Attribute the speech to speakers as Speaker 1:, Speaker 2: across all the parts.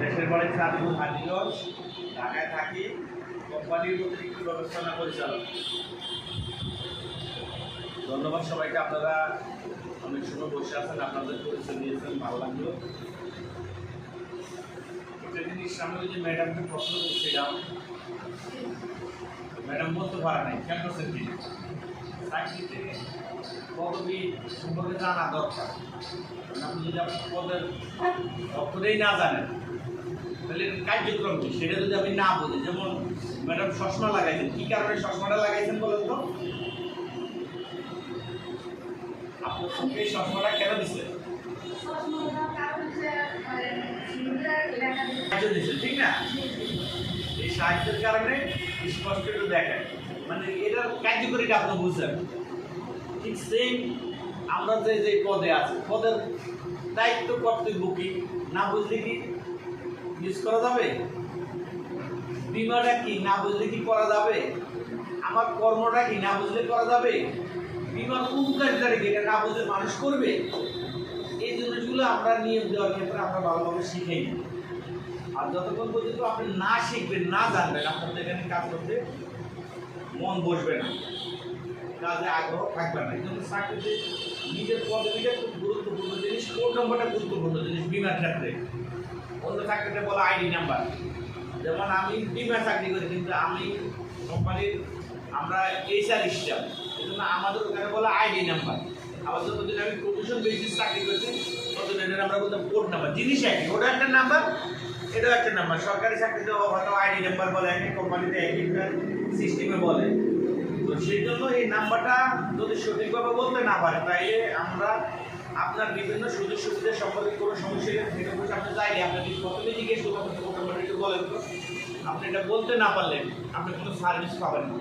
Speaker 1: দেশের বাড়ি সাদিকুল হাজিগঞ্জ, ঢাকায় থাকি, কোম্পানির অতিরিক্ত ব্যবস্থাপনা পরিচালক। ধন্যবাদ সবাইকে, আপনারা অনেক সময় বসে আছেন, আপনাদের পরিচয় দিয়েছেন, ভালো লাগলো। একটা জিনিস আমি ওই যে ম্যাডামকে প্রশ্ন করছিলাম, ম্যাডাম বলতে পারে নাই কেন করছেন কি চাকরিতে পদবি সম্পর্কে জানা দরকার। আপনি যদি আপনার পদের অক্ষরেই না জানেন তাহলে কার্যক্রম কি সেটা যদি আমি না বুঝি। যেমন ম্যাডাম চশমা লাগাইছেন, কী কারণে চশমাটা লাগাইছেন বলেন তো? আপনার সঙ্গে এই চশমাটা কেন দিচ্ছেন? ঠিক না, এই সাহায্যের কারণে স্পষ্ট একটু দেখায়, মানে এটার কার্যকরীটা আপনি বুঝছেন। ঠিক সেম আমরা যে যে পদে আছি, পদের দায়িত্ব কর্তব্য কি না বুঝলে কি মিস করা যাবে? বিমাটা কি না বুঝলে কি করা যাবে? আমার কর্মটা কি না বুঝলে করা যাবে? বিমার উপকারিতাটা কি এটা না বুঝলে মানুষ করবে? এই জিনিসগুলো আমরা নিয়ম দেওয়ার ক্ষেত্রে আমরা ভালোভাবে শিখেই না। আর যতক্ষণ পর্যন্ত আপনি না শিখবেন, না জানবেন, আপনাদের এখানে কাজ করতে মন বসবে না, কাজে আগ্রহ থাকবে না। এই জন্য চাকরিতে নিজের পদবিটা খুব গুরুত্বপূর্ণ জিনিস। কোড নম্বরটা গুরুত্বপূর্ণ জিনিস বিমার ক্ষেত্রে। অন্য চাকরিতে বলা আইডি নাম্বার। যেমন আমি বিমা চাকরি করি, কিন্তু আমি কোম্পানির আমরা এইচআর স্টাফ, এই জন্য আমাদের ওখানে বলা আইডি নাম্বার। আবার যতদিন আমি প্রমোশন বেসিস চাকরি করছি ততদিনের আমরা বলতাম কোড নাম্বার। জিনিস একই, ওটা একটা নাম্বার, এটাও একটা নাম্বার। সরকারি চাকরিতে হয়তো আইডি নাম্বার বলে, একই কোম্পানিতে একই সিস্টেমে বলে। তো সেই জন্য এই নাম্বারটা যদি সঠিকভাবে বলতে না পারে তাইলে আমরা আপনার বিভিন্ন সুযোগ সুবিধা সম্পর্কে কোনো সমস্যা থেকে আপনি চাইলে আপনাকে প্রথমে জিজ্ঞেস করবেন একটু বলেন তো। আপনি এটা বলতে না পারলে আপনি কোনো সার্ভিস পাবেন না।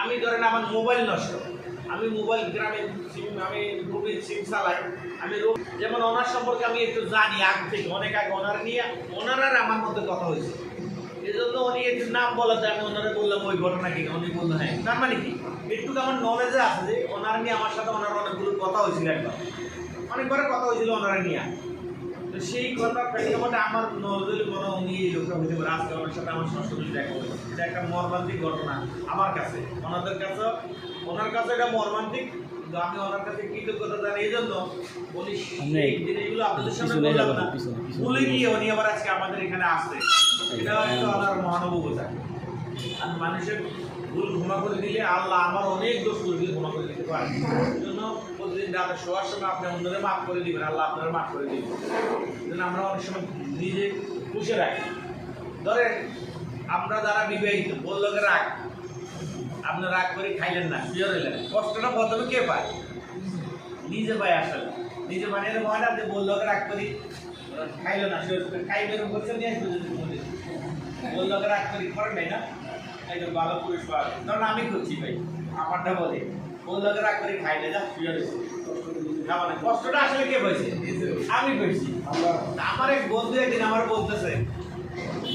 Speaker 1: আমি ধরেন আমার মোবাইল নষ্ট, আমি মোবাইল গ্রামে সিম, আমি রুবির সিম চালাই, আমি যেমন ওনার সম্পর্কে আমি একটু জানি আগে থেকে, অনেক আগে ওনার নিয়ে ওনার আর আমার মধ্যে কথা হয়েছে। এই জন্য উনি একটু নাম বলাতে আমি ওনারা বললাম ওই ঘটনা কিনা, উনি বললো হ্যাঁ। তার মানে কি একটু আমার নলেজে আছে যে ওনার নিয়ে আমার সাথে ওনার অনেকগুলো কথা হয়েছিল, একবার অনেকবার কথা হয়েছিল ওনারা নিয়ে। তো সেই কথার প্রেক্ষাপটে আমার নজরে মনে উনি এই লোকটা হতে পারে। আজকে ওনার সাথে আমার সরাসরি দেখা হয়েছে, এটা একটা মর্মান্তিক ঘটনা আমার কাছে, ওনাদের কাছে, ওনার কাছে এটা মর্মান্তিক। কিন্তু আমি ওনার কাছে কৃতজ্ঞতা জানি এই জন্য উনি এই জিনিসগুলো আপনাদের সামনে বললাম না, ভুলে গিয়ে উনি আবার আজকে আমাদের এখানে আসছে। এটা হচ্ছে ওনার মহানুভবতা। আর মানুষের ভুল ক্ষমা করে দিলে আল্লাহ আমার অনেক দোষ করে দিলে ক্ষমা করে দিতে পারে। এই জন্য প্রতিদিন রাতে শোয়ার সময় আপনি অন্যদের মাফ করে দিবেন, আল্লাহ আপনারা মাফ করে দিবেন। এই জন্য আমরা অনেক সময় নিজে খুশি রাখি। ধরেন আমরা যারা বিবাহিত, বললো রাগ, আপনি রাগ করে খাইলেন না, শিওর হইলেন, কষ্টটা প্রথমে কে পায়? নিজে পায়। আসলে নিজে মানে হয় না যে বললো রাগ করি খাইলো না, শিওর খাইবে বলছে নিয়ে আসবে, বললো রাগ করি করেন নাই না, একদম ভালো পুরুষ পাওয়া। কারণ আমি করছি ভাই, আমারটা বলে বললো রাগ করে খাইলে যা শিওর হয়েছে। মানে কষ্টটা আসলে কে পাইছে? আমি পেয়েছি। আমার এক বন্ধু একদিন আমার বলতেছে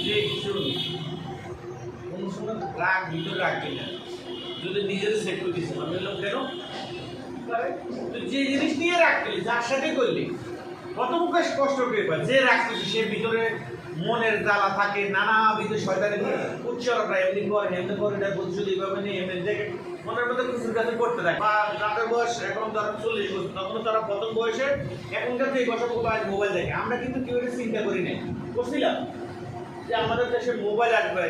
Speaker 1: যে শুনুন, কোন সময় রাগ ভিতরে রাখবে না, যদি নিজের সেট করে দিচ্ছে। আমি বললাম কেন? যে জিনিস নিয়ে রাখতে যার সাথে করলি প্রথম কষ্ট পেয়ে পায়, যে রাখতেছে সে ভিতরে মনের জ্বালা থাকে, নানাবিধ শয়তানের উচ্চারণটা এমনি করে এমনি করে, এটা প্রতিশোধ এইভাবে নিয়ে এমনি দেখে মনের মধ্যে কিছুর কাছে করতে থাকে। বা যাদের বয়স এখন তারা 40 বছর, তখন তারা প্রথম বয়সে এখনকার যে বছর মোবাইল দেখে। আমরা কিন্তু কেউ এটা চিন্তা করি নাই, করছিলাম যে আমাদের দেশে মোবাইল আসবে,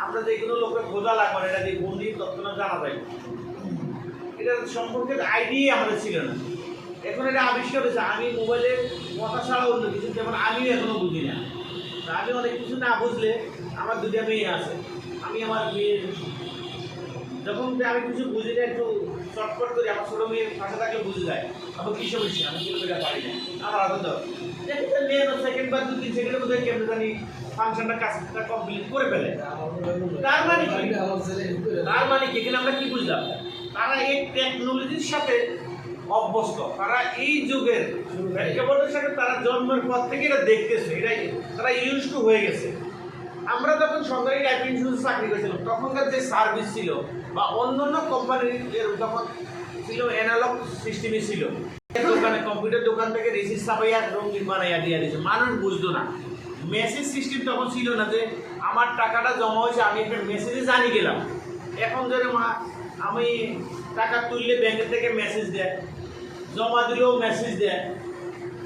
Speaker 1: আমরা যে কোনো লোকের খোঁজা লাগবে, এটা দিয়ে বন্দি তৎক্ষণাৎ জানা যায়। এটা সম্পর্কে আইডিয়াই আমাদের ছিল না। এখন এটা আবিষ্কার হয়েছে। আমি মোবাইলে কথা ছাড়া অন্য কিছু যেমন আমিও এখনো বুঝি না। আমি অনেক কিছু না বুঝলে, আমার দুটো মেয়ে আছে, আমি আমার মেয়ের যখন আমি কিছু বুঝি না একটু চটপট করি, আমার ছোটো মেয়ের পাশে থাকলে বুঝে যায় আমার কী সমস্যা, আমি কিলোমিটার পারি না। আমার আদত মেয়ে সেকেন্ড বা 2-3 সেকেন্ডের মধ্যে কেমন জানি ফাংশনটা কাজটা কমপ্লিট করে ফেলে। তার মানে কি? তার মানে কি এখানে আমরা কি বুঝলাম? তারা এই টেকনোলজির সাথে অভ্যস্ত, তারা এই যুগের প্রেক্ষাপটের সাথে তারা জন্মের পর থেকে এটা দেখতেছে, এটাই তারা ইউজ টু হয়ে গেছে। আমরা যখন সরকারি লাইফ ইন্স্যুরেন্স চাকরি করেছিলাম তখনকার যে সার্ভিস ছিল বা অন্য অন্য কোম্পানির তখন ছিল অ্যানালগ সিস্টেমই ছিল। দোকানে কম্পিউটার দোকান থেকে রিসিট ছাপাইয়া রঙিন বানাইয়া দিয়ে দিয়েছে, মানুষ বুঝতো না। মেসেজ সিস্টেম তখন ছিল না যে আমার টাকাটা জমা হয়েছে আমি একটা মেসেজে জানি গেলাম। এখন ধরে আমি টাকা তুললে ব্যাংকের থেকে মেসেজ দেয়, জমা দিলেও মেসেজ দেয়।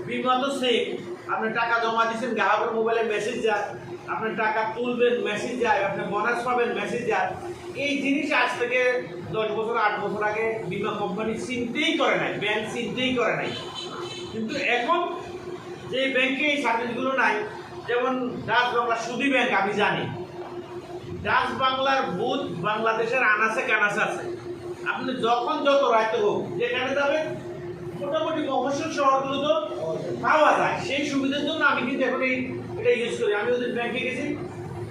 Speaker 1: বিমা তো সেম, আপনি টাকা জমা দিচ্ছেন গ্রাহকের মোবাইলে মেসেজ যায়, আপনি টাকা তুলবেন মেসেজ যায়, আপনি বোনাস পাবেন মেসেজ যায়। এই জিনিস আজ থেকে 10 বছর 8 বছর আগে বিমা কোম্পানি চিন্তেই করে নাই, ব্যাংক চিন্তেই করে নাই। কিন্তু এখন যে ব্যাংকে এই সার্ভিসগুলো নাই, যেমন ডাচ বাংলা সুদী ব্যাংক আমি জানি, ডাচ বাংলার বুথ বাংলাদেশের আনাচে কানাচে আছে। আপনি যখন যত রাইতে হোক যেখানে যাবেন মোটামুটি মফস্বল শহরগুলো তো পাওয়া যায়। সেই সুবিধার জন্য আমি কিন্তু এখন এটা ইউজ করি। আমি ওদের ব্যাংকে গেছি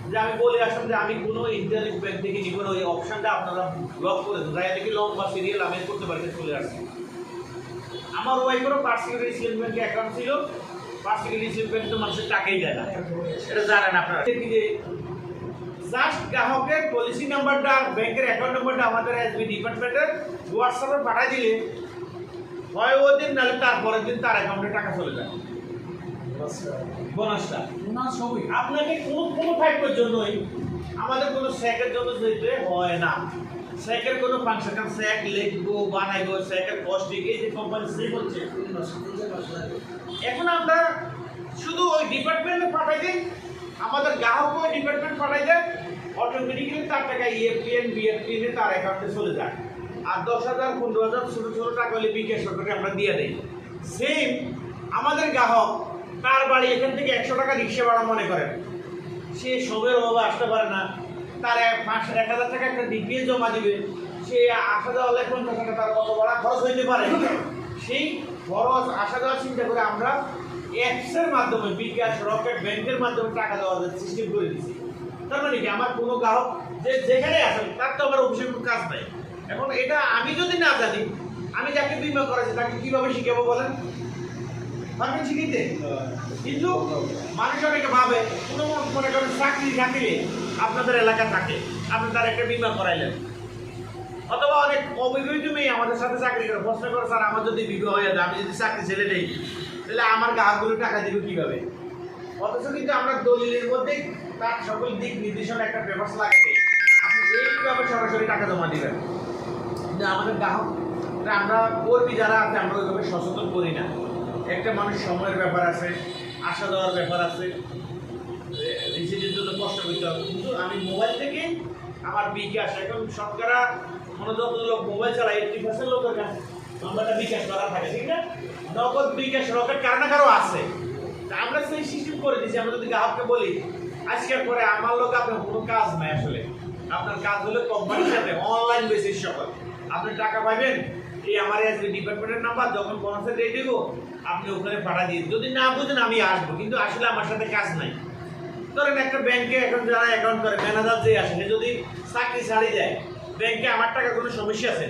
Speaker 1: যে আমি বলে আসলাম যে আমি কোনো ইন্টারনেট ব্যাংক থেকে নিব না, ওই অপশানটা আপনারা ব্লক করে দেন, যাই দেখি লং বা সিরিয়াল আমি করতে পারি চলে আসছি। আমার ওয়াইফেরও পার্সিকুলার ইসলাম ব্যাংকে অ্যাকাউন্ট ছিল, পার্সিকুলার ইসলাম ব্যাংক তো মানুষের টাকাই দেয় না, এটা জানেন আপনারা। জাস্ট গ্রাহকের পলিসি নাম্বারটা আর ব্যাংকের অ্যাকাউন্ট নাম্বারটা আমাদের এসবি ডিপার্টমেন্টের হোয়াটসঅ্যাপে পাঠিয়ে দিলে হয় ওই দিন নাহলে তারপরের দিন তার অ্যাকাউন্টে টাকা চলে যায়। বোনাসটা আপনাকে কোনো ফাইটের জন্যই আমাদের কোনো স্যাকের জন্য যেতে হয় না। স্যাকের কোনো ফাংশন, কারণ স্যাক লিখবো বানাইবো, স্যাকের কস্টিং এই যে কোম্পানি সেভ হচ্ছে। এখন আমরা শুধু ওই ডিপার্টমেন্টে পাঠাই দিই, আমাদের গ্রাহক ওই ডিপার্টমেন্ট পাঠাই দেয়, অটোমেটিক্যালি তার টাকা ইএফপিএন বিএফপিএন তার অ্যাকাউন্টে চলে যায়। আর 10,000 15,000 ছোটো ছোটো টাকা হলে বিকাশ সরকারকে আমরা দিয়ে দিই। সেম আমাদের গ্রাহক, তার বাড়ি এখান থেকে 100 টাকা রিক্সা ভাড়া মনে করেন, সে সময়ের অভাবে আসতে পারে না, তার 1,000 টাকা একটা ডিপিএস জমা দিবে, সে আসা যাওয়া হলে 50 টাকা তার কত ভাড়া খরচ হইতে পারে। সেই খরচ আসা যাওয়ার চিন্তা করে আমরা অ্যাপসের মাধ্যমে বিকাশ রকেট ব্যাংকের মাধ্যমে টাকা দেওয়ার সিস্টেম করে দিচ্ছি। তার মানে কি আমার কোনো গ্রাহক যে যেখানে আসেন তার তো আমার অফিসের কোনো কাজ নাই। এখন এটা আমি যদি না জানি, আমি যাকে বিমা করেছি তাকে কিভাবে শিখাবো বলেন? পারবেন শিখিতে? কিন্তু মানুষ অনেকে ভাবে কোনো মনে করেন চাকরি থাকলে আপনাদের এলাকা থাকে, আপনি তার একটা বিমা করাইলেন, অথবা অনেক অবিবাহিত মেয়ে আমাদের সাথে চাকরি করে প্রশ্ন করে, স্যার আমার যদি বিবাহ হয়ে যায়, আমি যদি চাকরি ছেড়ে দেই তাহলে আমার গ্রাহকগুলো টাকা দিবে কীভাবে? অথচ কিন্তু আমরা দলিলের মধ্যে তার সকল দিক নির্দেশনা একটা পেপারস লাগাতে আপনি এইভাবে সরাসরি টাকা জমা দিবেন। কিন্তু আমাদের গ্রাহক আমরা কর্মী যারা আছে আমরা ওইভাবে সচেতন করি না। একটা মানুষ সময়ের ব্যাপার আছে, আসা যাওয়ার ব্যাপার আছে, রিসিটের জন্য কষ্ট করতে হবে। কিন্তু আমি মোবাইল থেকে আমার বিকাশ, এখন শতকরা যত লোক মোবাইল চালায় 80% লোকের কাছে নাম্বারটা বিকাশ করা থাকে, ঠিক না? নগদ বিকাশ রকেট কারো না কারো আছে। আমরা সেই সিস্টেম করে দিচ্ছি। আমরা যদি গ্রাহককে বলি আজকের পরে আমার লোক আপনার কোনো কাজ নাই, আসলে আপনার কাজ হলো কোম্পানির সাথে অনলাইন বেসিস সকল আপনি টাকা পাবেন, এই আমার এসবি ডিপার্টমেন্টের নাম্বার, যখন বোনাসের ডেট দেবো আপনি ওখানে পাঠা দিয়ে, যদি না বুঝেন আমি আসবো, কিন্তু আসলে আমার সাথে কাজ নাই। ধরেন একটা ব্যাংকে এখন যারা অ্যাকাউন্ট করে ম্যানেজার যে আসে, যদি চাকরি ছাড়িয়ে যায় ব্যাংকে আমার টাকার কোনো সমস্যা আছে,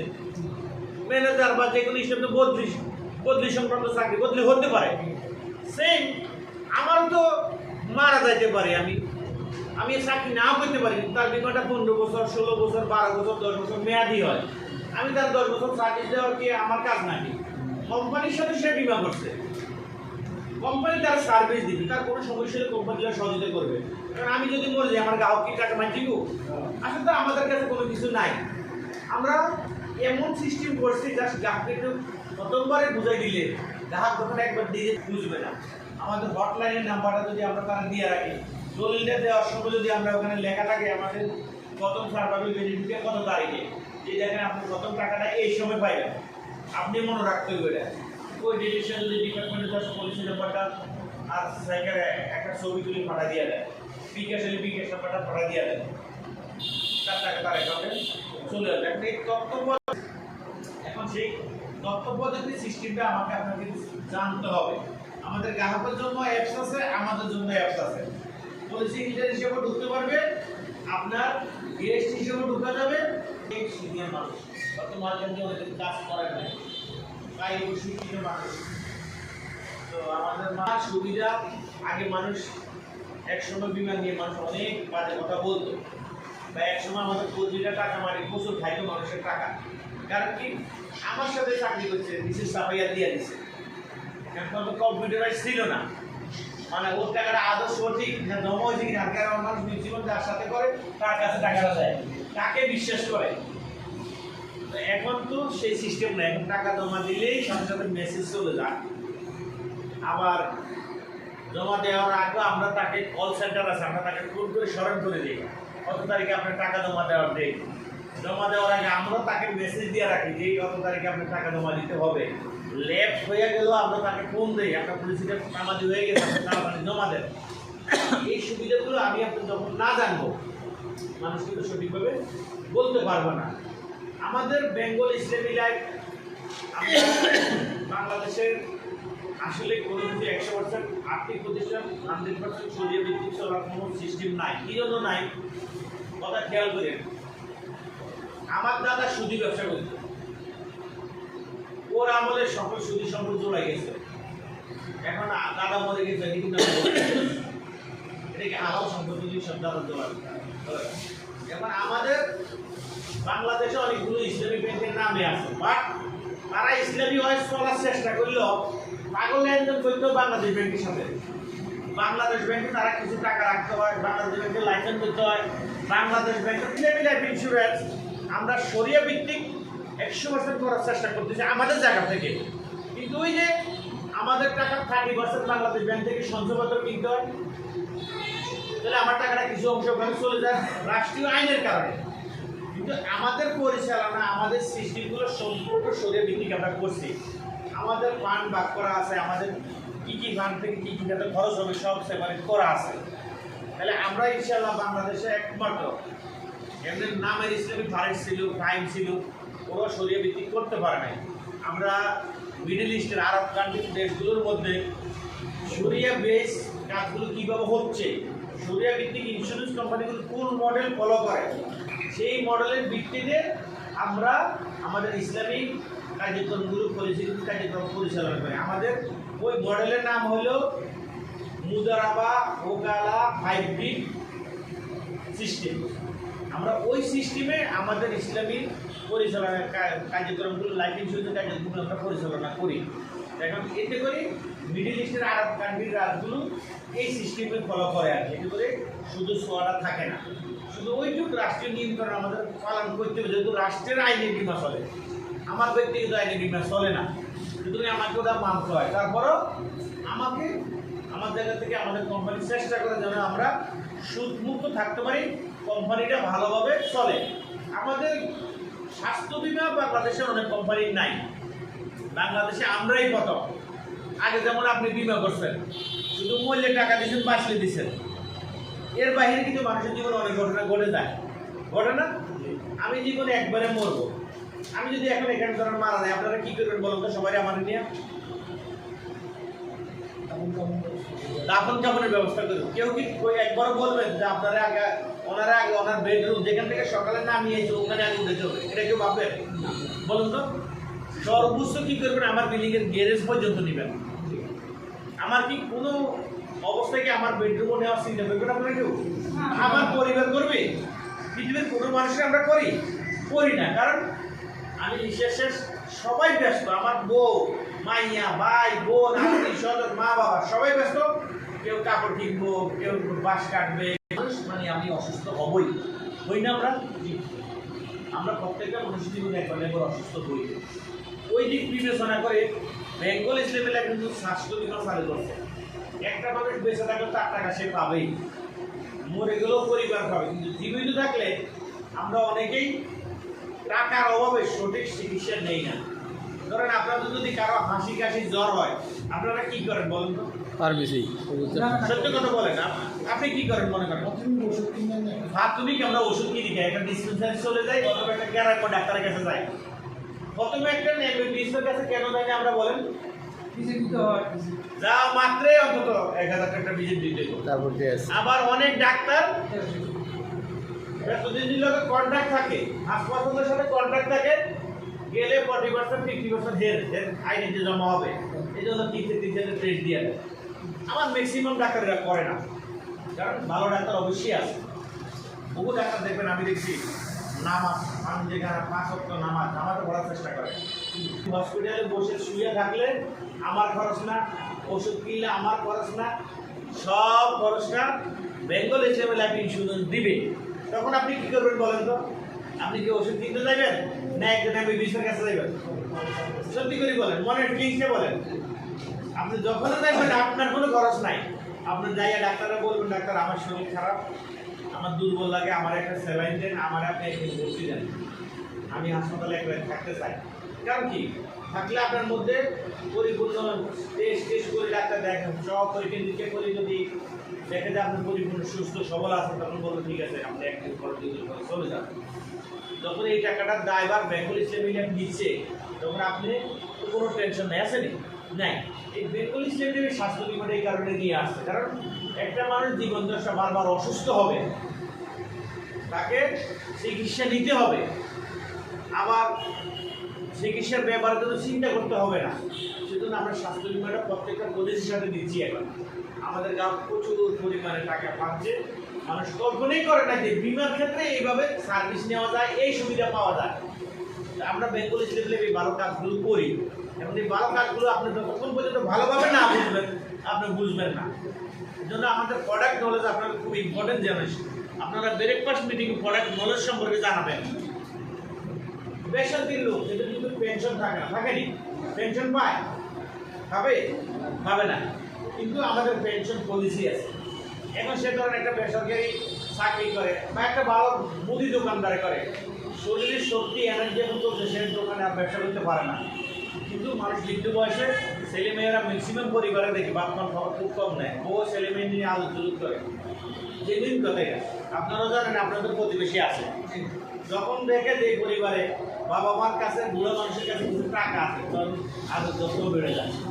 Speaker 1: ম্যানেজার বা যে কোনো হিসেবে তো বদলি সংক্রান্ত চাকরি বদলি হতে পারে। সেম আমারও তো মারা যাইতে পারে, আমি চাকরি নাও করতে পারি, তার বিমাটা 15 বছর 16 বছর 12 বছর 10 বছর মেয়াদি হয়, আমি তার 10 বছর সার্ভিস দেওয়ার কি আমার কাজ নাকি? কোম্পানির সাথে সে বিমা করছে, কোম্পানি তার সার্ভিস দিবে, তার কোনো সমস্যা হলে কোম্পানি সহযোগিতা করবে। কারণ আমি যদি মরে যাই আমার গ্রাহক কি টাকা মাই দিব? আসলে তো আমাদের কাছে কোনো কিছু নাই। আমরা এমন সিস্টেম করছি জাস্ট গ্রাহককে একটু প্রথমবারে বুঝাই দিলে গ্রাহক যখন একবার দিয়ে বুঝবে না। আমাদের হটলাইনের নাম্বারটা যদি আমরা তারা দিয়ে রাখি, দলিলটা দেওয়ার সময় যদি আমরা ওখানে লেখা থাকে আমাদের প্রথম সার্ভাইভাল বেনিফিটে কত তারিখে, যে দেখেন আপনি প্রথম টাকাটা এই সময় পাইবেন, আপনি মনে রাখতে হবে। ওই ডিটেলসটা যদি ডিপার্টমেন্টের কাছে পলিসি নাম্বারটা আর সাইকেল একটা ছবি তুলে পাঠা দিয়ে দেয়, বিকাশ হলে বিকাশ নাম্বারটা পাঠা দিয়ে দেয়, তার টাকা তার অ্যাকাউন্টে চলে যাবে। এখন এই এখন সেই তথ্য পদ্ধতি সিস্টেমটা আমাকে আপনাকে জানতে হবে। আমাদের গ্রাহকের জন্য অ্যাপস আছে, আমাদের জন্য অ্যাপস আছে। পলিসি হোল্ডার হিসেবে ঢুকতে পারবে, আপনার গেস্ট হিসেবে ঢুকা যাবে। এই সিনিয়র মানুষ বর্তমান কিন্তু অনেক কাজ করে না, তাই ওই শিক্ষিত মানুষ। তো আমাদের সুবিধা, আগে মানুষ একসময় বিমা নিয়ে মানুষ অনেক বাজে কথা বলতো, বা একসময় আমাদের প্রতিটা টাকা মারি প্রচুর খাইতো মানুষের টাকা। কারণ কি আমার সাথে চাকরি করছে, বিশেষ সাফাইয়া দিয়ে দিচ্ছে। এখন তো কম্পিউটারাইজ ছিল না, মানে ওর টাকাটা আদৌ সঠিক না জমা হয়েছে কিনা, কারণ মানুষ জীবন যার সাথে করে তার কাছে টাকাটা দেয়, তাকে বিশ্বাস করে। এখন তো সেই সিস্টেম নেই, এখন টাকা জমা দিলেই সাথে সাথে মেসেজ চলে যায়। আবার জমা দেওয়ার আগে আমরা তাকে কল সেন্টার আছে, আমরা তাকে ফোন করে স্মরণ করে দিই কত তারিখে আপনার টাকা জমা দেওয়ার ডেট। জমা দেওয়ার আগে আমরা তাকে মেসেজ দিয়ে রাখি যে কত তারিখে আপনার টাকা জমা দিতে হবে। লেট হয়ে গেলেও আমরা তাকে ফোন দিই, আপনার পরিস্থিতি নামাজি হয়ে গেছে, তাড়াতাড়ি জমা দেন। এই সুবিধাগুলো আমি আপনি যখন না জানবো, মানুষ কিন্তু সঠিকভাবে বলতে পারবো না। আমাদের বেঙ্গল ইসলামী লাইফ, বাংলাদেশের আসলে কোনো যদি 100% আর্থিক প্রতিষ্ঠান 100% সরিয়ে ভিত্তিক চলার কোনো সিস্টেম নাই। কি জন্য নাই কথা খেয়াল করেন। আমার দাদা সুদি ব্যবসা করত, ওর আমলে সকল সুদি সম্পদ চলে গেছে। এখন দাদা মরে গেছে, এটাকে আলাদা সম্পদ সব দাদা দেওয়া। এখন আমাদের বাংলাদেশে অনেকগুলো ইসলামী ব্যাংকের নামে আছে, বাট তারা ইসলামী হয়ে চলার চেষ্টা করলো, পাগল লেনদেন করতো বাংলাদেশ ব্যাংকের সাথে। বাংলাদেশ ব্যাংকে তারা কিছু টাকা রাখতে হয়, বাংলাদেশ ব্যাংকের লাইসেন্স করতে হয়। বাংলাদেশ ব্যাংকের ইসলামী লাইফ ইন্স্যুরেন্স আমরা শরিয়া ভিত্তিক 100% করার চেষ্টা করতেছি আমাদের জায়গা থেকে। কিন্তু ওই যে আমাদের টাকা 30% বাংলাদেশ ব্যাংক থেকে সঞ্চয়পত্র কিনতে হয়, তাহলে আমার টাকাটা কিছু অংশ ওখানে চলে যায় রাষ্ট্রীয় আইনের কারণে। কিন্তু আমাদের পরিচালনা, আমাদের সিস্টেমগুলো সম্পূর্ণ শরিয়া ভিত্তিক আমরা করছি। আমাদের ফান্ড ভাগ করা আছে, আমাদের কী কী ফান্ড থেকে কী কী খাতে খরচ হবে সব সেপারেট করা আছে। তাহলে আমরা ইনশাআল্লাহ বাংলাদেশে একমাত্র, এমনি নামের ইসলামিক ফারেট ছিল, ক্রাইম ছিল, ওরা শরিয়া ভিত্তিক করতে পারে নাই। আমরা মিডল ইস্টের আরব কান্ট্রি দেশগুলোর মধ্যে শরিয়া বেস কাজগুলো কীভাবে হচ্ছে, শরিয়া ভিত্তিক ইন্স্যুরেন্স কোম্পানিগুলো কোন মডেল ফলো করে, সেই মডেলের ভিত্তিতে আমরা আমাদের ইসলামিক কার্যক্রমগুলো কার্যক্রম পরিচালনা করি। আমাদের ওই মডেলের নাম হলো মুদারাবা ওকালা হাইব্রিড সিস্টেম। আমরা ওই সিস্টেমে আমাদের ইসলামী পরিচালনা কার্যক্রমগুলো, লাইফ ইন্স্যুরেন্সের কার্যক্রমগুলো আমরা পরিচালনা করি। এখন এতে করে মিডল ইস্টের আরব কান্ট্রির রাজ্যগুলো এই সিস্টেমে ফলো করে আর এতে করে শুধু সোয়াটা থাকে না, শুধু ওইটুকু রাষ্ট্রীয় নিয়ন্ত্রণ আমাদের পালন করতে হবে। যেহেতু রাষ্ট্রের আইনে বিমা চলে, আমার ব্যক্তিগত আইনে বিমা চলে না, সুতরাং আমাকে ওটা মানতে হয়। তারপরও আমাকে আমার জায়গা থেকে আমাদের কোম্পানি চেষ্টা করে যেন আমরা সুদমুক্ত থাকতে পারি, কোম্পানিটা ভালোভাবে চলে। আমাদের স্বাস্থ্য বিমা বাংলাদেশের অনেক কোম্পানির নাই, বাংলাদেশে আমরাই প্রথম। আগে যেমন আপনি বিমা করছেন, শুধু মূল্যে টাকা দিয়েছেন, বাঁচলে দিচ্ছেন, এর বাইরে কিন্তু মানুষের জীবনে অনেক ঘটনা ঘটে যায়, ঘটে না? আমি জীবনে একবারে মরবো, আমি যদি এখন এখানে ধরেন মারা যায়, আপনারা কি করবেন বলুন তো? সবাই আমার নিয়ে দাফন কাফনের ব্যবস্থা করবেন। কেউ কি একবারও বলবেন যে আপনারা আগে ওনার বেডরুম যেখান থেকে সকালে নামিয়েছে ওখানে আগে উঠেতে হবে? এটা কেউ ভাববেন? বলুন তো। সর্বোচ্চ কি করবেন? আমার বিল্ডিং এর গ্যারেজ পর্যন্ত নেবেন। আমার কি কোনো অবস্থায় কি আমার বেডরুমও নেওয়ার চিন্তা করবেন আপনারা কেউ? আমার পরিবার করবে? পৃথিবীর কোনো মানুষের আমরা করি না, কারণ আমি শেষ সবাই ব্যস্ত। আমার বউ, মাইয়া, ভাই, বোন, আত্মীয় স্বজন, মা বাবা সবাই ব্যস্ত। কেউ কাপড় কিনবো, কেউ বাঁশ কাটবে, মানে আমি অসুস্থ হই না। আমরা প্রত্যেকটা মানুষের জীবনে একবার অসুস্থ হই। ওই দিক বিবেচনা করে বেঙ্গল ইসলামী লাইফ কিন্তু স্বাস্থ্য বিমা চালু করছে। একটা মানুষ বেঁচে থাকলে তার টাকা সে পাবেই, মরে গেলেও পরিবার পাবে। কিন্তু জীবিত থাকলে আমরা অনেকেই টাকার অভাবে সঠিক চিকিৎসা নেই না। ধরেন আপনাদের যদি কারো হাসি কাশি জ্বর হয়, আপনারা কি করেন বলেন তো? সত্য কথা বলেন, আপনি কি করেন মনে করেন? প্রাথমিক আমরা ওষুধ কিনি, একটা ডিসপেন্সারি চলে যাই, অথবা একটা গ্যারাকো ডাক্তারের কাছে যাই। প্রথমে একটা ডিসপেন্সারির কাছে কেন যাই আমরা বলেন? যা মাত্রই অন্তত 1000 টাকা ভিজিট দিতে। আবার অনেক ডাক্তার কন্ট্রাক্ট থাকে, হাসপাতালের সাথে কন্ট্রাক্ট থাকে, গেলে 40% 50% আইডেন্টি জমা হবে। এই জন্য তিনটে টেস্ট দিয়ে দেয়। আমার ম্যাক্সিমাম ডাক্তাররা করে না, কারণ ভালো ডাক্তার অবশ্যই আছে। বহু ডাক্তার দেখবেন আমি দেখছি নামাজ, আমি যেখানে 5 ওয়াক্ত নামাজ পড়ার চেষ্টা করে, হসপিটালে বসে শুয়ে থাকলে আমার খরচ না, ওষুধ কিনলে আমার খরচ না, সব খরচটা বেঙ্গল হিসেবে লাইফ ইন্স্যুরেন্স দিবে। তখন আপনি কি করবেন বলেন তো? আপনি কি ওষুধ কিনতে যাবেন না একজন এমবিবিএসের কাছে যাবেন? সত্যি করে বলেন, মনের ফিলিংসে বলেন। আপনি যখন দেখবেন আপনার কোনো খরচ নাই, আপনার যাইয়া ডাক্তাররা বলবেন ডাক্তার আমার শরীর খারাপ, আমার দুর্বল লাগে, আমার একটা স্যালাইন দেন, আমার আপনি একদিন ভর্তি দেন, আমি হাসপাতালে একবার থাকতে চাই। কারণ কি থাকলে আপনার মধ্যে পরিপূর্ণ টেস্ট করে ডাক্তার দেখেন, সব পরীক্ষা নিরীক্ষা করে যদি দেখে যে আপনার পরিপূর্ণ সুস্থ সবল আছে, তখন বলবো ঠিক আছে আপনি একদিন পর দুদিন পরে চলে যান। যখন এই টাকাটার দায়ভার বেঙ্গল ইসলাম দিচ্ছে তখন আপনি কোনো টেনশন নেই, আসেনি নাই। এই বেঙ্গল ইসলাম স্বাস্থ্য বিমাটা এই কারণে নিয়ে আসছে, কারণ একটা মানুষ জীবন দশা বারবার অসুস্থ হবে, তাকে চিকিৎসা নিতে হবে, আবার চিকিৎসার ব্যাপারে তো চিন্তা করতে হবে না। সেজন্য আমরা স্বাস্থ্য বিমাটা প্রত্যেকটা প্রদেশের সাথে দিচ্ছি। এখন আমাদের গ্রাম প্রচুর পরিমাণে টাকা পাচ্ছে, মানুষ কল্পনাই করে না যে বিমার ক্ষেত্রে এইভাবে সার্ভিস নেওয়া যায়, এই সুবিধা পাওয়া যায়। আমরা বেঙ্গল স্টেটে এই ভালো কাজগুলো করি, এবং এই ভালো কাজগুলো আপনি যতক্ষণ পর্যন্ত ভালোভাবে না বুঝবেন আপনি বুঝবেন না। এই জন্য আমাদের প্রোডাক্ট নলেজ আপনাদের খুব ইম্পর্টেন্ট জিনিস। আপনারা ব্রেকফাস্ট মিটিং প্রোডাক্ট নলেজ সম্পর্কে জানাবেন। বেসরকারি লোক যেটা কিন্তু পেনশন থাকে না, থাকেনি, পেনশন পায়, পাবে না, কিন্তু আমাদের পেনশন পলিসি আছে। এখন সে ধরেন একটা বেসরকারি চাকরি করে বা একটা ভালো মুদি দোকানদারে করে, শরীরের শক্তি এনার্জি এখন চলছে, সে দোকানে আর ব্যবসা করতে পারে না। কিন্তু মানুষ মৃত্যু বয়সে ছেলেমেয়েরা ম্যাক্সিমাম পরিবারে দেখি বাপ মার খবর খুব কম নেয়, ও ছেলেমেয়ে নিয়ে আলোচনা করে। যেদিন কথাই আপনারাও জানেন, আপনাদের প্রতিবেশী আছে, যখন দেখে যে পরিবারে বাবা মার কাছে বুড়ো মানুষের কাছে কিছু টাকা আছে, তখন আরো যত বেড়ে যাচ্ছে।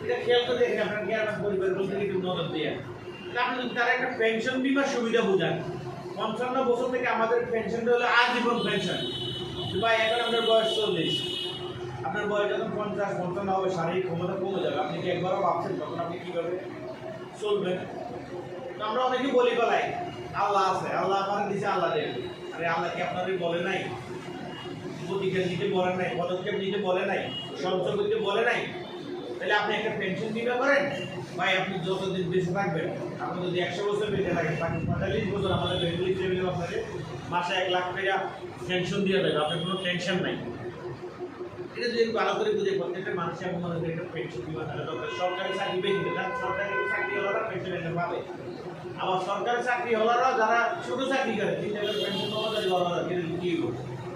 Speaker 1: এটা খেয়াল করে দেখেন আপনার কি আপনার পরিবারের মধ্যে একটু নজর দিয়ে আপনি যদি তারা একটা পেনশন বিমার সুবিধা বোঝান। 55 বছর থেকে আমাদের পেনশনটা হলো আজীবন পেনশন। ভাই এখন আপনার বয়স 40, আপনার বয়স যখন 50-55 হবে, শারীরিক ক্ষমতা কমে যাবে, আপনি কি একবারও ভাবছেন তখন আপনি কীভাবে চলবেন? আমরা অনেকে বলি বলাই আল্লাহ আছে, আল্লাহ আমার দিচ্ছে, আল্লাহ দেবে। আরে আল্লাহ কি আপনাদের বলে নাই প্রতিকার দিতে বলে নাই, পদক্ষেপ নিতে বলে নাই, সঞ্চয় করতে বলে নাই? তাহলে আপনি একটা পেনশন বিমা করেন ভাই, আপনি যতদিন বেঁচে থাকবেন, আপনি যদি 100 বছর বেঁচে থাকেন, 45 বছর আমাদের বেঙ্গল হিসেবে আপনাদের মাসে 1 লাখ টাকা পেনশন দিয়ে দেবে, আপনার কোনো টেনশন নাই। এটা যদি ভালো করে বুঝে প্রত্যেকটা মানুষের এখন মনে করি একটা পেনশন বিমা থাকা দরকার। সরকারি চাকরি বেশি না, সরকারি চাকরি হলারা পেনশন এটা পাবে, আবার সরকারি চাকরি হলারা যারা ছোটো চাকরি করে 3 টাকার পেনশন পাওয়া যায়, কি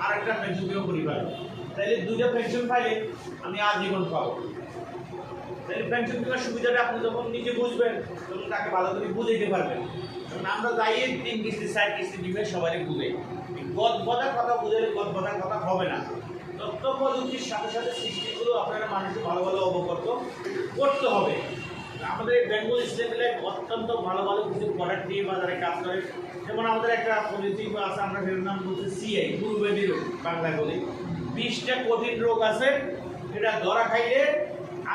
Speaker 1: আর একটা পেনশন বিমা পরিবার, তাইলে 2টা পেনশন পাইলে আমি আজীবন পাবো। তাহলে পেনশন বিমার সুবিধাটা আপনি যখন নিজে বুঝবেন তখন তাকে ভালো করে বুঝাইতে পারবেন। কারণ আমরা যাই 3 কিস্তি 4 কিস্তি দিবে সবাই বুঝে, গদবাদার কথা বুঝাইলে গদবাদার কথা হবে না। তথ্য প্রযুক্তির সাথে সাথে সৃষ্টিগুলো আপনারা মানুষকে ভালো ভালো অবগত করতে হবে। আমাদের বেঙ্গল ইসলামী লাইফ অত্যন্ত ভালো ভালো কিছু প্রোডাক্ট দিয়ে বাজারে কাজ করে। যেমন আমাদের একটা পলিসি আছে, আমরা সেটার নাম বলছি সিআই, পূর্বেদি রোগ বাংলায় বলি। 20টা কঠিন রোগ আছে, এটা ধরা খাইলে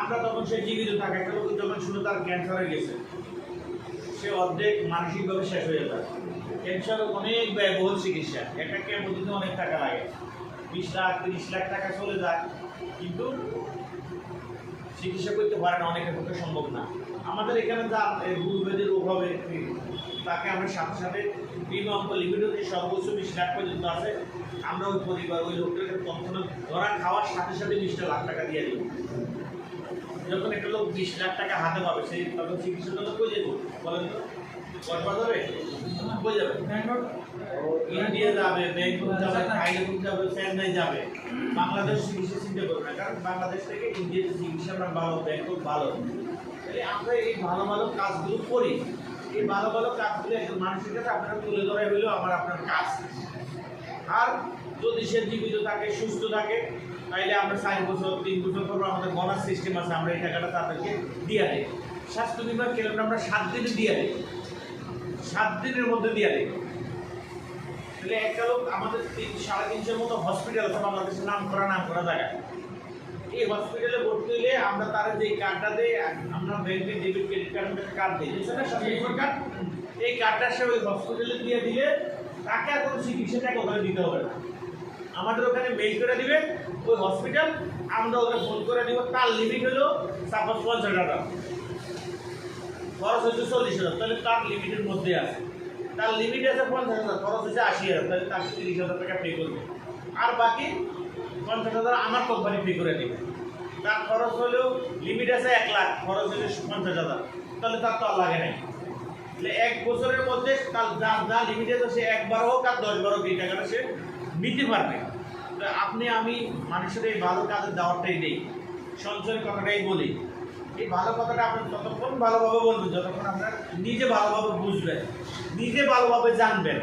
Speaker 1: আমরা তখন সে জীবিত থাকে। একটা লোক যখন শুনে তার ক্যান্সার হয়ে গেছে, সে অর্ধেক মানসিকভাবে শেষ হয়ে যায়। ক্যান্সার অনেক ব্যয়বহুল চিকিৎসা, একটা কেমো দিতে অনেক টাকা লাগে, 20 লাখ 30 লাখ টাকা চলে যায়, কিন্তু চিকিৎসা করতে পারে না, অনেকের পক্ষে সম্ভব না। আমাদের এখানে যা পূর্বেদি রোগ হবে তাকে আমরা সাথে সাথে বিমা অঙ্ক লিমিটেড সর্বোচ্চ 20 লাখ পর্যন্ত আছে, আমরা ওই পরিবার ওই লোকটাকে তখন ধরা খাওয়ার সাথে সাথে 20 লাখ টাকা দিয়ে দিব। যখন একটা লোক 20 লাখ টাকা হাতে পাবে, সেই তখন চিকিৎসার জন্য কই যাবো বলেন তো? কক্সবাজার যাবে, কই যাবে? ইন্ডিয়া যাবে, ব্যাংকক যাবে, থাইল্যান্ড যাবে, চেন্নাই যাবে। বাংলাদেশ চিকিৎসা চিন্তা করবে না, কারণ বাংলাদেশ থেকে ইন্ডিয়াতে চিকিৎসা আমরা ভালো, ব্যাংকক ভালো। তাহলে আমরা এই ভালো ভালো কাজগুলো করি, এই ভালো ভালো কাজগুলো একজন মানুষের কাছে আপনারা তুলে ধরে হইলেও আমার আপনার কাজ। আর যদি সে জীবিত থাকে, সুস্থ থাকে, তাইলে আমরা 4 বছর 3 বছর পর আমাদের বোনাস সিস্টেম আছে, আমরা এই টাকাটা তাদেরকে দিয়ে দিই। স্বাস্থ্য বিমার কেন্দ্র আমরা 7 দিনে দিয়ে দিই, 7 দিনের মধ্যে দিয়ে দিই। তাহলে একটা লোক আমাদের 3-350 মতো হসপিটাল আছে বাংলাদেশের নাম করা জায়গায়। এই হসপিটালে ভর্তি হলে আমরা তার যে কার্ডটা দিই, আমরা ব্যাংকে ডেবিট ক্রেডিট কার্ড দিই, সেটা স্বাস্থ্য বিমার কার্ড। এই কার্ডটা সে ওই হসপিটালে দিয়ে দিলে তাকে আর কোনো চিকিৎসা টাকা ওখানে দিতে হবে না। আমাদের ওখানে মেইল করে দিবে, ওই হসপিটাল আমরা ওকে ফোন করে দিব, তার লিমিট হলো সাপোজ 50 টাকা, খরচ হচ্ছে 40,000, তাহলে তার লিমিটের মধ্যে আছে। তার লিমিট আছে 50,000, খরচ হচ্ছে 80,000, তাহলে তাকে 30,000 টাকা পে করবে, আর বাকি 50,000 আমার কোম্পানি পে করে দেবে। তার খরচ হলেও লিমিট আছে 1 লাখ, খরচ হচ্ছে 50,000, তাহলে তার তো আর লাগে নাই। তাহলে 1 বছরের মধ্যে তার যা লিমিট আছে সে 1 বার হোক আর 10 বার হোক এই টাকাটা সে নিতে পারবে। তো আপনি আমি মানুষের এই ভালো কাজের দাওয়াতটাই দিই, সঞ্চয়ের কথাটাই বলি। এই ভালো কথাটা আপনি ততক্ষণ ভালোভাবে বলবেন যতক্ষণ আপনার নিজে ভালোভাবে বুঝবেন, নিজে ভালোভাবে জানবেন।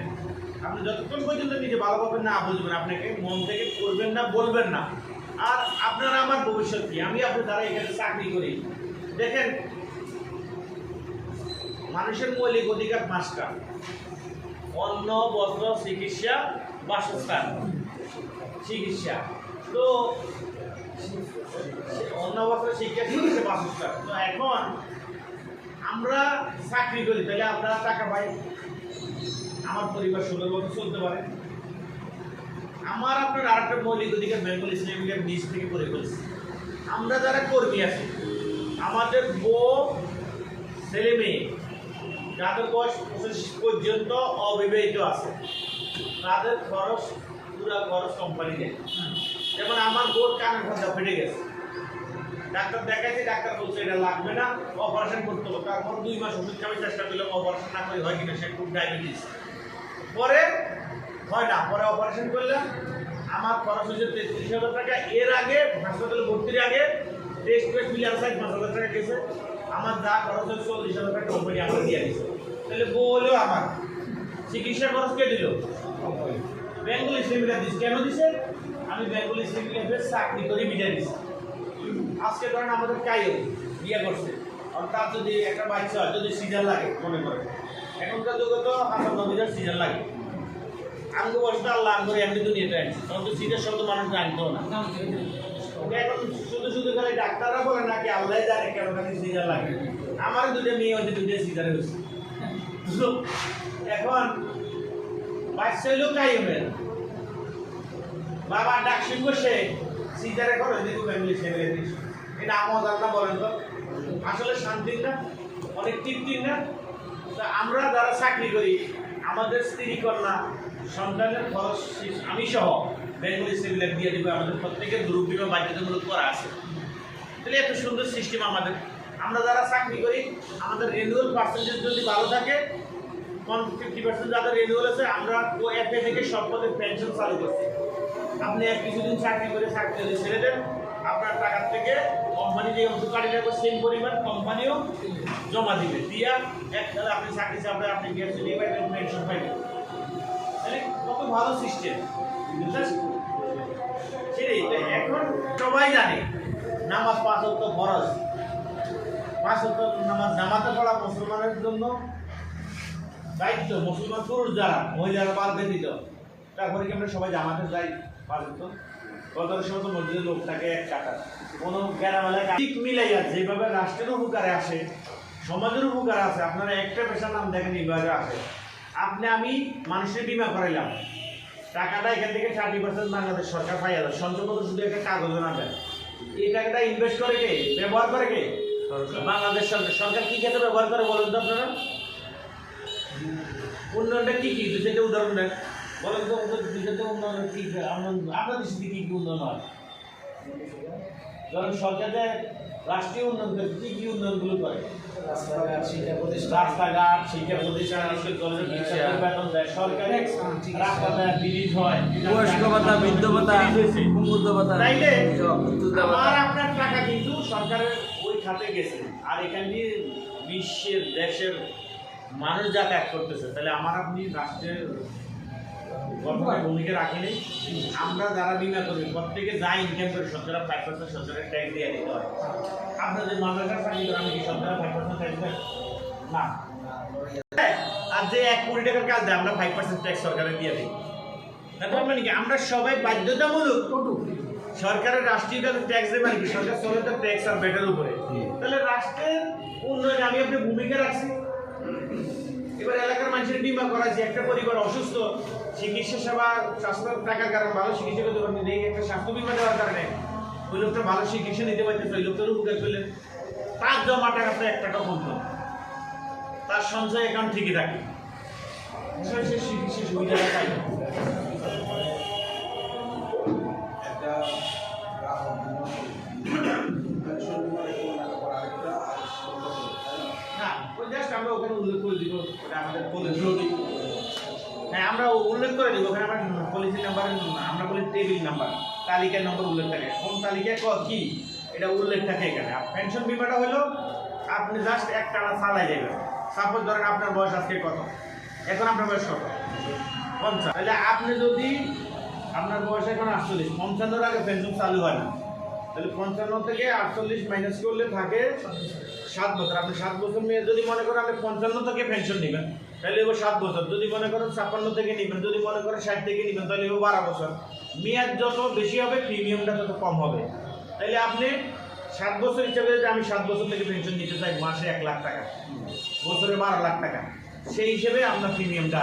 Speaker 1: আপনি যতক্ষণ পর্যন্ত নিজে ভালোভাবে না বুঝবেন, আপনাকে মন থেকে করবেন না, বলবেন না। আর আপনারা আমার ভবিষ্যৎ কি, আমি আপনার দ্বারা এখানে চাকরি করি। দেখেন, মানুষের মৌলিক অধিকার 5টা: অন্ন, বস্ত্র, চিকিৎসা, বাসস্থান। চিকিৎসা তো অন্য বছর শিক্ষা, চিকিৎসা, বাসস্থান। তো এখন আমরা চাকরি করি, তাহলে আমরা টাকা পাই, আমার পরিবার সুন্দরভাবে চলতে পারে। আমার আপনার আরেকটা মৌলিক অধিকার বেঙ্গল ইসলামিক নিজ থেকে করে ফেলছি। আমরা যারা কর্মী আছি, আমাদের বউ, ছেলে মেয়ে যাদের বয়স 25 পর্যন্ত অবিবাহিত আছে, তাদের খরচ, পুরা খরচ কোম্পানি দেয়। যেমন আমার বোর কানের ফাঁদা ফেটে গেছে, ডাক্তার দেখাইছে, ডাক্তার বলছে এটা লাগবে না, অপারেশন করতে হবে। তারপর 2 মাস ওষুধ খাওয়ার চেষ্টা করলাম, অপারেশন না করে হয় কিনা, সে খুব ডায়াবেটিস, পরে হয় না, পরে অপারেশন করলাম। আমার খরচ হচ্ছে 33,000 টাকা। এর আগে হাসপাতালে ভর্তির আগে টেস্ট মিলে আর 5,000 টাকা গেছে। আমার যা খরচ হচ্ছে 40,000 টাকা কোম্পানি আমার দিয়ে দিচ্ছে। তাহলে বউ হলেও আমার চিকিৎসা খরচ কে দিল? বেঙ্গল ইসলামিকা দিচ্ছে। কেন দিচ্ছে? আমি বেঙ্গল ইসলামিকা চাকরি করে বিদায় দিচ্ছি। আজকে ধরেন আমাদের কাইও বিয়ে করছে, আর তার যদি একটা বাচ্চা হয়, যদি সিজার লাগে, মনে করে এখনকার যুগে তো 95,000 সিজার লাগে। আমি তো বসতে আল্লাহ করে এমনি দুনিয়াতে আনছি, তখন তো সিজার শব্দ মানুষ জানতো না। এখন শুধু শুধু খালি ডাক্তাররা বলে নাকি আল্লাহ জানে কেন খালি সিজার লাগে। আমার 2টা মেয়ে হচ্ছে, 2টা সিজারে হচ্ছে। এখন বাচ্চা হইলেও কাইমের বাবা ডাকসিং বসে সিজারে খরচ দিব ফ্যামিলি ছেড়ে দিস। এটা আমার না, বলেন তো আসলে শান্তির না, অনেক তৃপ্তির না? আমরা যারা চাকরি করি, আমাদের স্ত্রী কন্যা সন্তানের খরচ আমি সহ বেঙ্গল ইসলামিক দিয়ে দিব। আমাদের প্রত্যেকের গ্রুপ বিমা বাধ্যতামূলক করা আছে। তাহলে এত সুন্দর সিস্টেম আমাদের। আমরা যারা চাকরি করি, আমাদের রেনুয়াল পার্সেন্টেজ যদি ভালো থাকে, 50% যাদের রেনুয়াল আছে, আমরা এফএ থেকে সব পদের পেনশন চালু করছি। আপনি কিছুদিন চাকরি করে ছেড়ে দেন, আপনার টাকার থেকে কোম্পানি যে অংশ কাটি রাখবে সেম পরিমাণ কোম্পানিও জমা দিবে, দিয়া একসাথে আপনি চাকরি চাপে আপনি গ্যাস নিয়ে পাইবেন, পেনশন পাইবেন। তাহলে কত ভালো সিস্টেম। সেটাই এখন সবাই জানে নামাজ 5 ওয়াক্ত ফরজ। 5 ওয়াক্ত নামাজ জামাতে পড়া মুসলমানের জন্য দায়িত্ব। মুসলমান পুরুষ যারা, মহিলারা বাদ ব্যতীত। তারপরে কি আমরা সবাই জামাতে যাই? গত সময় মসজিদের লোক থাকে 1 টাকা, কোনো গ্রামেলায় ঠিক মিলাইয়া যেভাবে রাষ্ট্রের উপকারে আসে, সমাজের উপকার আছে। আপনারা একটা পেশার নাম দেখেন এইভাবে আসে। আমি মানুষের বিমা করাইলাম, টাকাটা এখান থেকে 30% বাংলাদেশ সরকার পাই যাবে। সঞ্চয়পত্র শুধু একটা কাগজও না দেয়। এই টাকাটা ইনভেস্ট করে কে, ব্যবহার করে কে? বাংলাদেশ সরকার। সরকার কি ক্ষেত্রে ব্যবহার করে বলেন তো আপনারা? উন্নয়নটা কি কি? 2-3টা উদাহরণ দেন বলেন তো। উন্নয়ন কি আপনার দেশে কি কি উন্নয়ন হয়? ধরেন সরকার রাষ্ট্রীয় উন্নয়ন করে কি কি উন্নয়নগুলো করে? রাস্তাঘাট, শিক্ষা প্রতিষ্ঠান, বেতন দেয়, সরকারি রাস্তা দেয়, ব্রিজ হয়, বয়স্ক ভাতা, বৃদ্ধ ভাতা, বৃদ্ধ ভাতা। তাইলে আমার আপনার টাকা কিন্তু সরকারের ওই খাতে গেছে, আর এখান দিয়ে বিশ্বের দেশের মানুষ যাতায়াত করতেছে। তাহলে আমার আপনি রাষ্ট্রের গঠনের ভূমিকা রাখিনি। আমরা যারা বিমা করি প্রত্যেকে যা ইনকাম করে সরকার 5% সরকারের ট্যাক্স দিয়ে দিতে হয়। আপনাদের মাদ্রাসার চাকরি করে আমি কি সরকারের 5% ট্যাক্স দেয় না? আর যে 1 কোটি টাকার কাজ দেয় আমরা 5% ট্যাক্স সরকারে দিয়ে দিই। তার মানে কি আমরা সবাই বাধ্যতামূলক সরকারের রাষ্ট্রীয় কাজে ট্যাক্স দেয়। মানে কি সরকার চলে তো ট্যাক্স আর বেটার উপরে। তাহলে রাষ্ট্রের উন্নয়নে আমি আপনি ভূমিকা রাখছি। এবার এলাকার মানুষের বিমা করাইছি, একটা পরিবার অসুস্থ, চিকিৎসা সেবা স্বাস্থ্য টাকার কারণে ভালো চিকিৎসা করতে পারবেন, এই একটা স্বাস্থ্য বিমা দেওয়ার কারণে ওই লোকটা ভালো চিকিৎসা নিতে পারতেছে, ওই লোকটার উপকার করলেন, তার জমা টাকাতে 1 টাকা কমতো, তার সঞ্চয় অ্যাকাউন্ট ঠিকই থাকে, সে চিকিৎসা সুবিধাটা পাই না। ওই জাস্ট আমরা ওখানে উল্লেখ করে দিব, ওটা আমাদের পলিসি। হ্যাঁ, আমরা উল্লেখ করে দিব ওখানে, আমরা পলিসি নাম্বার, আমরা বলি টেবিল নাম্বার, তালিকার নম্বর উল্লেখ থাকে, কোন তালিকায় কি এটা উল্লেখ থাকে এখানে। পেনশন বিমাটা হলো আপনি জাস্ট এক টানা চালাই যাবেন। সাপোজ ধরেন আপনার বয়স আজকে কত, এখন আপনার বয়স কত, 50, তাহলে আপনি যদি আপনার বয়স এখন 48, 55 আগে পেনশন চালু হয় না, তাহলে 55 থেকে 48 মাইনাস করলে থাকে 7 বছর। আপনি 7 বছর নিয়ে যদি মনে করেন আপনি 55 থেকে পেনশন নেবেন তাহলে এবার 7 বছর, যদি মনে করেন 56 থেকে নেবেন, যদি মনে করেন 60 থেকে নেবেন তাহলে এবার 12 বছর। মেয়াদ যত বেশি হবে প্রিমিয়ামটা তত কম হবে। তাহলে আপনি 7 বছর হিসাবে যদি আমি 7 বছর থেকে পেনশন নিতে চাই, মাসে 1 লাখ টাকা, বছরে 12 লাখ টাকা, সেই হিসেবে আপনার প্রিমিয়ামটা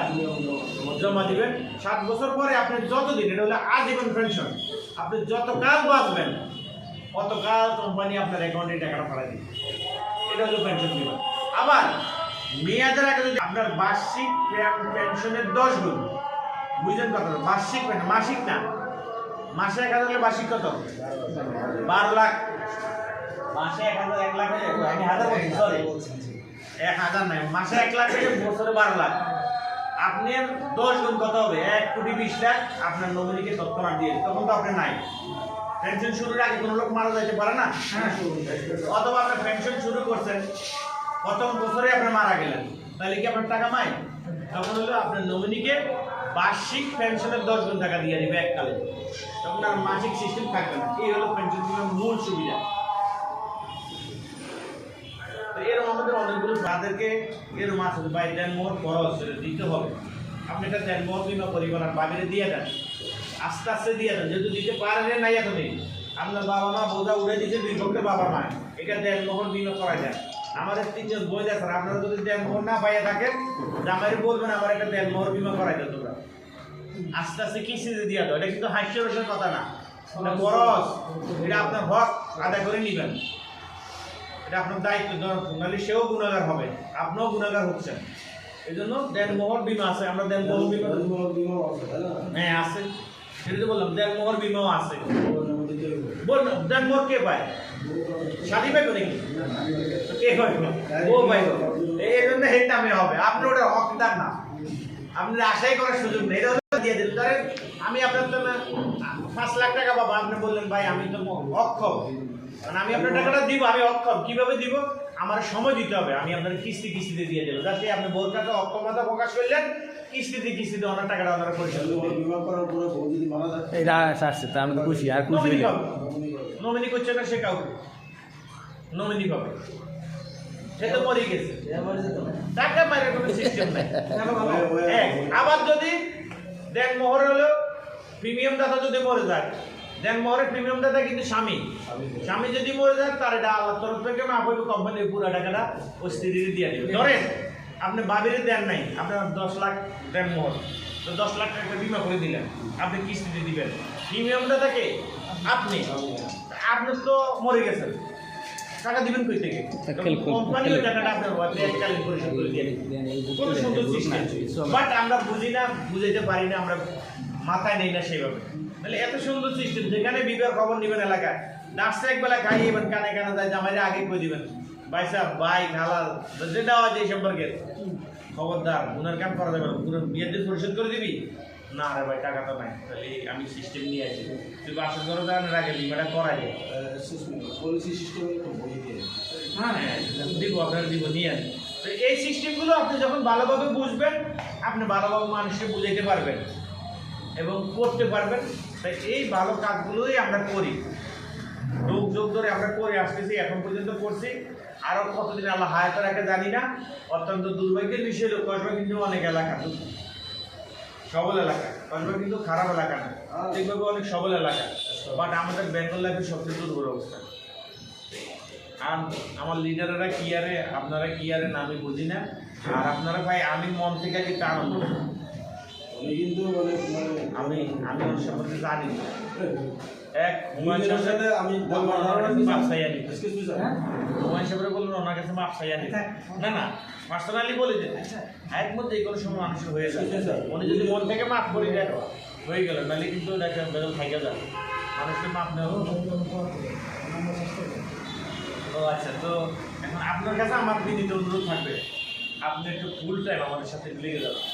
Speaker 1: জমা দিবেন। 7 বছর পরে আপনি যতদিন, এটা হলো আজীবন পেনশন, আপনি যত কাল বাঁচবেন অতকাল কোম্পানি আপনার অ্যাকাউন্টে টাকাটা পাঠায় দিবে, এটা হলো পেনশন বিমা। আবার মেয়াদের আগে যদি আপনার বার্ষিক পেনশনের 10 গুণ, বুঝলেন কত, বার্ষিক মাসিক না, মাসে 1000 হলে বার্ষিক কত, 12 লাখ, মাসে 1 লাখ হলে 1000 নাই, মাসে 1 লাখ হলে বছরে 12 লাখ, আপনার 10 গুণ কত হবে, 1,20 লাখ আপনার নমিনিকে তৎক্ষণাৎ দিয়ে, তখন তো আপনি নাই। পেনশন শুরুর আগে কোনো লোক মারা যাইতে পারে না, অথবা আপনি পেনশন শুরু করছেন প্রথম বছরে আপনি মারা গেলেন, তাহলে কি আপনার টাকা পায়? তখন হলো আপনার নমিনিকে বার্ষিক পেনশনের 10 গুণ টাকা দিয়ে দিবে এককালে, তখন আর মাসিক সিস্টেম থাকবে না। এই হলো পেনশন সিস্টেমের মূল সুবিধা। এরকম আমাদের অনেকগুলো তাদেরকে এরকম আছে, বাই দেন মোর খরচ দিতে হবে, আপনি এটা দেন মোর বিমা পরিবার বাগিরে দিয়ে দেন, আস্তে আস্তে দিয়ে দেন, যেহেতু দিতে পারেন নাই এখনই, আপনার বাবা মা বোঝা উড়ে দিচ্ছে, বিভক্ত বাবা মা, এটা দেন মোহর বিমা করা যায়। আমাদের 3 জন বই আছে, আপনারা যদি দেন মোহর না পাইয়া থাকেন, জামাই বলবেন আমার একটা দেন মোহর বিমা করাই দাও, তোমরা আস্তে আস্তে কিস্তিতে দিয়ে দাও। এটা কিন্তু হাস্যরসের কথা না, এটা খরচ, এটা আপনার হক আদায় করে নেবেন, এটা আপনার দায়িত্ব, নাহলে সেও গুণাগার হবে, আপনিও গুণাগার হচ্ছেন। এই জন্য দেন মোহর বিমা আছে, আমরা দেন মোহর বিমা, হ্যাঁ আছে, সেটা তো বললাম, দেন মোহর বিমাও আছে। বললাম দেন মোহর কে পায়, শাদি পাইব নাকি, কে পাইব, ও পাইব, এই জন্য এই নামে হবে, আপনি ওটা হকদার না, আপনি আশাই করার সুযোগ নেই, এটা দিয়ে দিন। ধরেন আমি আপনার জন্য 5 লাখ টাকা পাবো, আপনি বললেন ভাই আমি তো অক্ষম, মানে আমি আপনার টাকাটা দিব, আমি অক্ষম, কিভাবে দিব, আমার সময় দিতে হবে, আমি আপনার কিস্তিতে দিয়ে দেবো, যাতে আপনি বোর কাছে অক্ষমতা প্রকাশ করলেন, কিস্তিতে অনেক টাকাটা আপনারা পরিশোধ নমিনি করছে না, সে কাউকে নমিনি পাবে, সে তো মরে গেছে, টাকা মায়ের কোনো সিস্টেম নাই। আবার যদি দেন মোহর হলো প্রিমিয়াম দাতা যদি মরে যায়, দেন মোহরের প্রিমিয়াম দাতা কিন্তু স্বামী যদি মরে যায়, তার এটা আল্লাহ তরফ থেকে মাফ হইবে, কোম্পানির পুরো টাকাটা ওই স্ত্রীর দিয়ে দিবে। ধরেন আপনি বাবিরে দেন নাই, আপনার 10 লাখ দেন মোহর, তো 10 লাখ টাকা বিমা করে দিলেন, আপনি কিস্তিতে দিবেন, প্রিমিয়াম দাতাকে আপনি তো মরে গেছেন, টাকা দিবেন কই থেকে, কোম্পানি ওই টাকাটা আপনার এককালীন পরিশোধ করে দিয়ে দিবে। কত সুন্দর সিস্টেম, বাট আমরা বুঝি না, বুঝাইতে পারি না, আমরা মাথায় নেই না সেইভাবে। তাহলে এত সুন্দর সিস্টেম, যেখানে বিবাহ খবর নেবেন এলাকায়, ডাকছে একবেলা খাইয়েবেন, কানে কানে যায়, জামাইরে আগে কই দিবেন, ভাই সাহেব, ভাই খালাল যেটা হয় যে সম্পর্কে খবরদার, গুনার কাম করা যাবে না, গুনার বিয়ের দিন পরিশোধ করে দিবি না, রে ভাই টাকা তো নাই, তাহলে আমি সিস্টেম নিয়ে আসি, তুই বাসন করে দাঁড়ানোর আগে বিমাটা করা যায়, হ্যাঁ দিব, আপনার দিব, নিয়ে আসি। তো এই সিস্টেমগুলো আপনি যখন ভালোভাবে বুঝবেন, আপনি ভালোভাবে মানুষকে বুঝাইতে পারবেন এবং করতে পারবেন। তাই এই ভালো কাজগুলোই আমরা করি, যুগ ধরে আমরা করে আসতেছি, এখন পর্যন্ত করছি, আরও কতদিন আল্লাহ হায়াত রাখে জানি না। অত্যন্ত দুর্ভাগ্যের বিষয় হলো কসবা কিন্তু অনেক এলাকা, সবল এলাকা, কসবা কিন্তু খারাপ এলাকা না, ঠিকভাবে অনেক সবল এলাকা, বাট আমাদের বেঙ্গল লাইফের সবচেয়ে দুর্বল অবস্থা। আর আমার লিডারেরা কি আরে, আপনারা কি আরে আমি বুঝি না, আর আপনারা ভাই আমি মন থেকে একটা আনন্দ,
Speaker 2: উনি কিন্তু মানে
Speaker 1: আমি ওর সম্পর্কে জানি না। এক
Speaker 2: হুমায়ুনের সাথে আমি
Speaker 1: মাপ চাই আনি।
Speaker 2: এক্সকিউজ মি স্যার,
Speaker 1: হুমায়ুন সাহেবের বললেন ওনার কাছে মাপ চাই আনি। না না, পার্সোনালি বলে দেন। এর মধ্যে কোনো সময় মানুষের হয়ে যায়, উনি যদি মন থেকে মাফ করে দেন হয়ে গেল, নাহলে কিন্তু এটা বেদল থাইকা যাবে। মানুষকে মাপ নেওয়া। ও আচ্ছা, তো এখন আপনার কাছে আমার বিনীত অনুরোধ থাকবে, আপনি একটু ফুল টাইম আমাদের সাথে লেগে যাবেন।